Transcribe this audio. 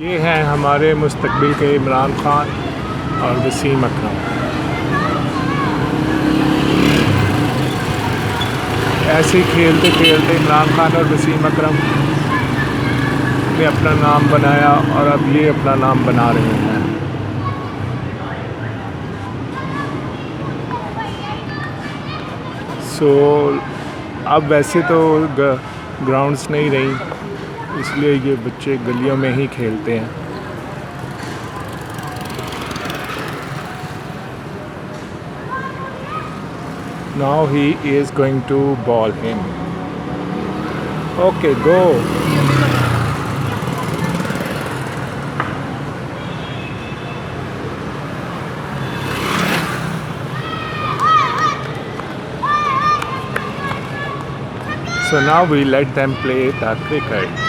ये हैं हमारे मुस्तकबिल के इमरान खान और वसीम अकरम। ऐसे ही खेलते खेलते इमरान खान और वसीम अकरम ने अपना नाम बनाया और अब ये अपना नाम बना रहे हैं। अब वैसे तो ग्राउंड्स नहीं रही, इसलिए ये बच्चे गलियों में ही खेलते हैं। Now he is going to ball him. Okay, go. So now we let them play the cricket.